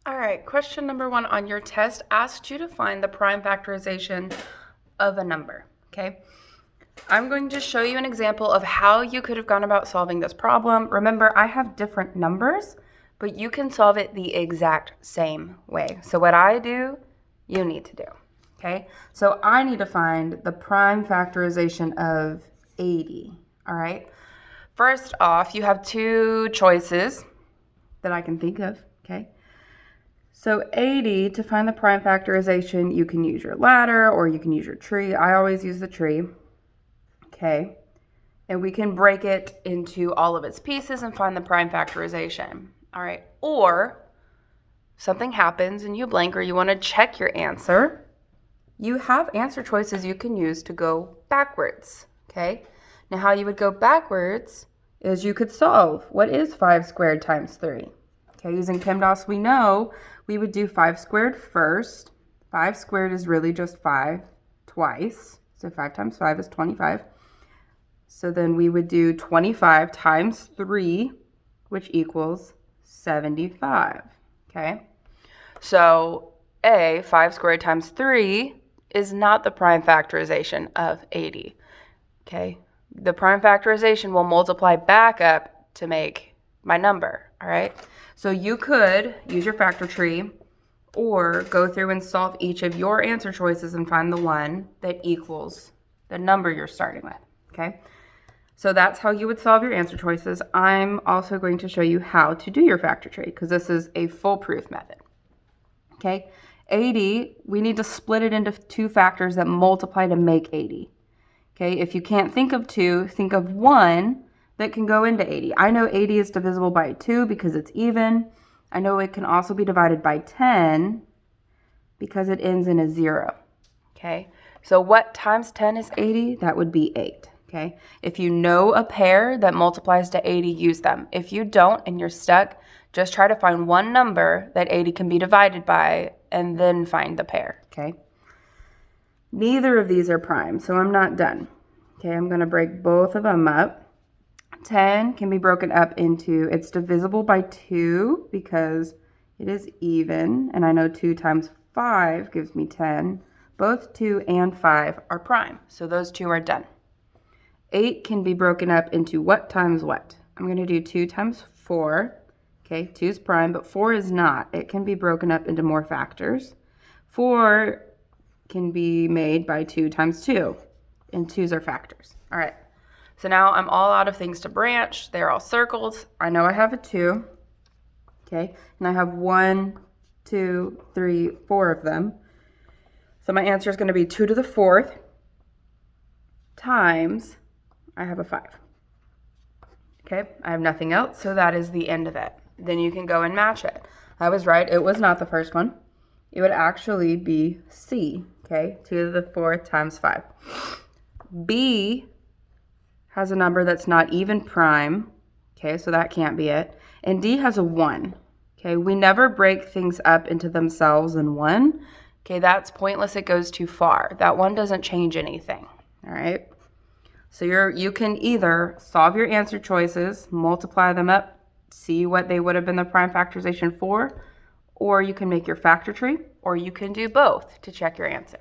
All right, question number 1 on your test asked you to find the prime factorization of a number, okay? I'm going to show you an example of how you could have gone about solving this problem. Remember, I have different numbers, but you can solve it the exact same way. So what I do, you need to do, okay? So I need to find the prime factorization of 80, all right? First off, you have two choices that I can think of, okay? So 80, to find the prime factorization, you can use your ladder or you can use your tree. I always use the tree, okay? And we can break it into all of its pieces and find the prime factorization, all right? Or something happens and you blank or you want to check your answer. You have answer choices you can use to go backwards, okay? Now how you would go backwards is you could solve what is 5 squared times 3. Okay, using PEMDAS, we know we would do 5 squared first. 5 squared is really just 5 twice. So 5 times 5 is 25. So then we would do 25 times 3, which equals 75. Okay, so 5 squared times 3 is not the prime factorization of 80. Okay, the prime factorization will multiply back up to make my number, all right? So you could use your factor tree or go through and solve each of your answer choices and find the one that equals the number you're starting with, okay? So that's how you would solve your answer choices. I'm also going to show you how to do your factor tree because this is a foolproof method, okay? 80, we need to split it into two factors that multiply to make 80, okay? If you can't think of two, think of one that can go into 80. I know 80 is divisible by 2 because it's even. I know it can also be divided by 10 because it ends in a 0. Okay, so what times 10 is 80? That would be 8. Okay, if you know a pair that multiplies to 80, use them. If you don't and you're stuck, just try to find one number that 80 can be divided by and then find the pair. Okay, neither of these are prime, so I'm not done. Okay, I'm going to break both of them up. 10 can be broken up into, it's divisible by 2 because it is even, and I know 2 times 5 gives me 10. Both 2 and 5 are prime, so those two are done. 8 can be broken up into what times what? I'm going to do 2 times 4. Okay, 2 is prime, but 4 is not. It can be broken up into more factors. 4 can be made by 2 times 2, and 2's are factors. All right. So now I'm all out of things to branch. They're all circled. I know I have a 2, okay? And I have 1, 2, 3, 4 of them. So my answer is going to be 2 to the 4th times, I have a 5. Okay, I have nothing else, so that is the end of it. Then you can go and match it. I was right, it was not the first one. It would actually be C, okay? 2 to the 4th times 5. B has a number that's not even prime, okay, so that can't be it. And D has a 1, okay? We never break things up into themselves in 1. Okay, that's pointless, it goes too far. That 1 doesn't change anything, all right? So you can either solve your answer choices, multiply them up, see what they would have been the prime factorization for, or you can make your factor tree, or you can do both to check your answer.